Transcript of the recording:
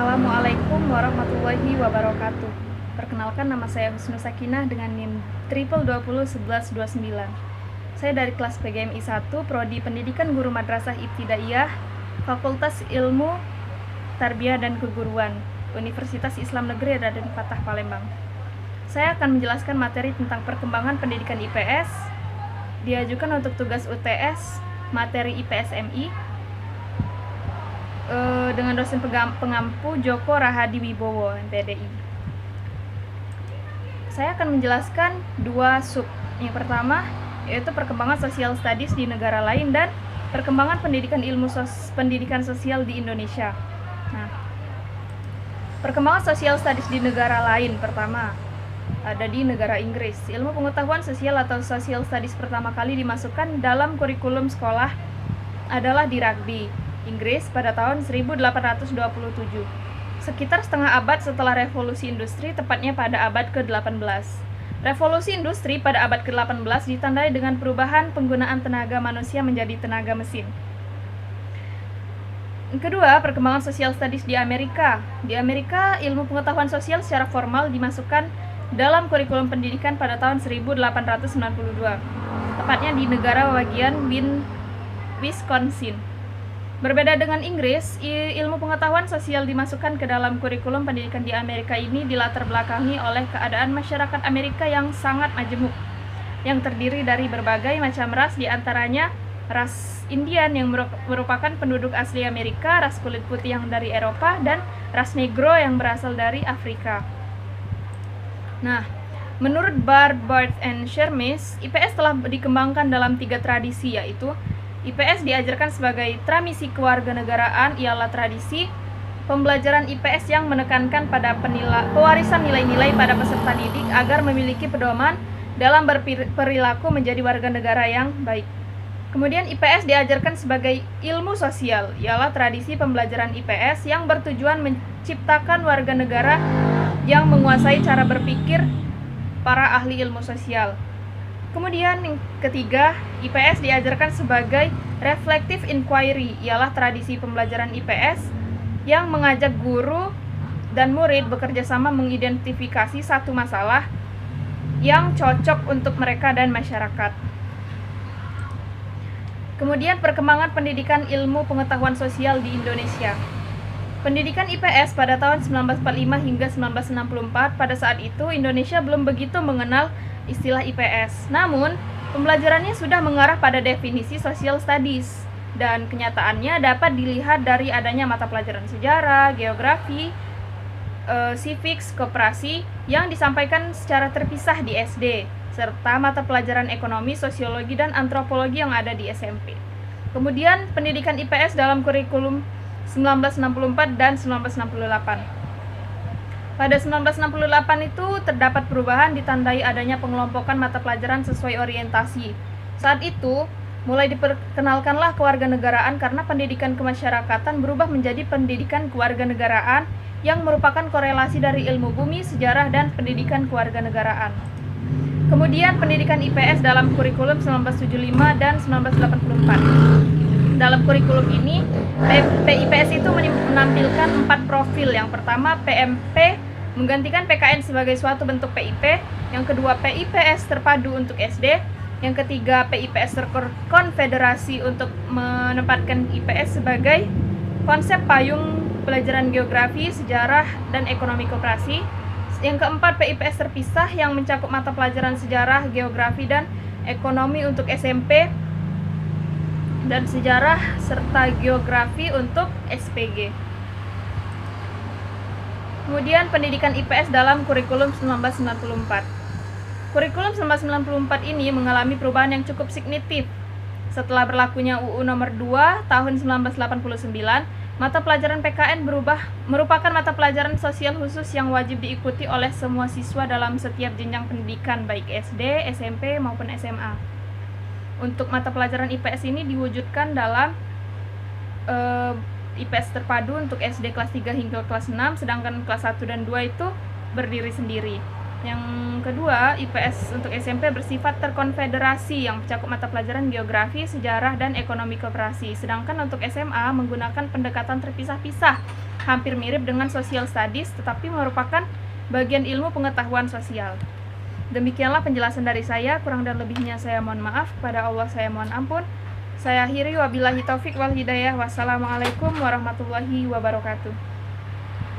Assalamualaikum warahmatullahi wabarakatuh. Perkenalkan, nama saya Husnu Sakinah dengan NIM 20201129. Saya dari kelas PGMI 1, Prodi Pendidikan Guru Madrasah Ibtidaiyah, Fakultas Ilmu Tarbiyah dan Keguruan, Universitas Islam Negeri Raden Fatah Palembang. Saya akan menjelaskan materi tentang perkembangan pendidikan IPS, diajukan untuk tugas UTS, materi IPS MI, dengan dosen pengampu Joko Rahadi Wibowo, MPDI. Saya akan menjelaskan dua sub. Yang pertama yaitu perkembangan social studies di negara lain dan perkembangan pendidikan pendidikan sosial di Indonesia. Nah, perkembangan social studies di negara lain pertama ada di negara Inggris. Ilmu pengetahuan sosial atau social studies pertama kali dimasukkan dalam kurikulum sekolah adalah di Rugby, Inggris pada tahun 1827, sekitar setengah abad setelah revolusi industri, tepatnya pada abad ke-18. Revolusi industri pada abad ke-18 ditandai dengan perubahan penggunaan tenaga manusia menjadi tenaga mesin. Kedua, perkembangan social studies di Amerika. Di Amerika, ilmu pengetahuan sosial secara formal dimasukkan dalam kurikulum pendidikan pada tahun 1892, tepatnya di negara bagian Wisconsin. Berbeda dengan Inggris, ilmu pengetahuan sosial dimasukkan ke dalam kurikulum pendidikan di Amerika ini dilatar belakangi oleh keadaan masyarakat Amerika yang sangat majemuk, yang terdiri dari berbagai macam ras, diantaranya ras Indian yang merupakan penduduk asli Amerika, ras kulit putih yang dari Eropa, dan ras Negro yang berasal dari Afrika. Nah, menurut Bard and Shermis, IPS telah dikembangkan dalam 3 tradisi, yaitu IPS diajarkan sebagai tramisi kewarganegaraan, ialah tradisi pembelajaran IPS yang menekankan pada pewarisan nilai-nilai pada peserta didik agar memiliki pedoman dalam berperilaku menjadi warga negara yang baik. Kemudian IPS diajarkan sebagai ilmu sosial, ialah tradisi pembelajaran IPS yang bertujuan menciptakan warga negara yang menguasai cara berpikir para ahli ilmu sosial. Kemudian yang ketiga, IPS diajarkan sebagai reflective inquiry, ialah tradisi pembelajaran IPS yang mengajak guru dan murid bekerja sama mengidentifikasi satu masalah yang cocok untuk mereka dan masyarakat. Kemudian perkembangan pendidikan ilmu pengetahuan sosial di Indonesia. Pendidikan IPS pada tahun 1945 hingga 1964, pada saat itu Indonesia belum begitu mengenal istilah IPS. Namun, pembelajarannya sudah mengarah pada definisi social studies, dan kenyataannya dapat dilihat dari adanya mata pelajaran sejarah, geografi, civics, koperasi yang disampaikan secara terpisah di SD, serta mata pelajaran ekonomi, sosiologi, dan antropologi yang ada di SMP. Kemudian, pendidikan IPS dalam kurikulum 1964 dan 1968. Pada 1968 itu terdapat perubahan ditandai adanya pengelompokan mata pelajaran sesuai orientasi. Saat itu, mulai diperkenalkanlah kewarganegaraan karena pendidikan kemasyarakatan berubah menjadi pendidikan kewarganegaraan yang merupakan korelasi dari ilmu bumi, sejarah, dan pendidikan kewarganegaraan. Kemudian pendidikan IPS dalam kurikulum 1975 dan 1984. Dalam kurikulum ini, PIPS itu menampilkan 4 profil. Yang pertama, PMP menggantikan PKN sebagai suatu bentuk PIP. Yang kedua, PIPS terpadu untuk SD. Yang ketiga, PIPS terkonfederasi untuk menempatkan IPS sebagai konsep payung pelajaran geografi, sejarah, dan ekonomi koperasi. Yang keempat, PIPS terpisah yang mencakup mata pelajaran sejarah, geografi, dan ekonomi untuk SMP, dan sejarah serta geografi untuk SPG. Kemudian pendidikan IPS dalam kurikulum 1994. Kurikulum 1994 ini mengalami perubahan yang cukup signifikan. Setelah berlakunya UU nomor 2 tahun 1989, mata pelajaran PKN merupakan mata pelajaran sosial khusus yang wajib diikuti oleh semua siswa dalam setiap jenjang pendidikan, baik SD, SMP, maupun SMA. Untuk mata pelajaran IPS ini diwujudkan dalam IPS terpadu untuk SD kelas 3 hingga kelas 6, sedangkan kelas 1 dan 2 itu berdiri sendiri. Yang kedua, IPS untuk SMP bersifat terkonfederasi yang mencakup mata pelajaran geografi, sejarah, dan ekonomi koperasi. Sedangkan untuk SMA menggunakan pendekatan terpisah-pisah hampir mirip dengan social studies, tetapi merupakan bagian ilmu pengetahuan sosial. Demikianlah penjelasan dari saya, kurang dan lebihnya saya mohon maaf, kepada Allah saya mohon ampun. Saya akhiri, wabillahi taufik wal hidayah. Wassalamualaikum warahmatullahi wabarakatuh.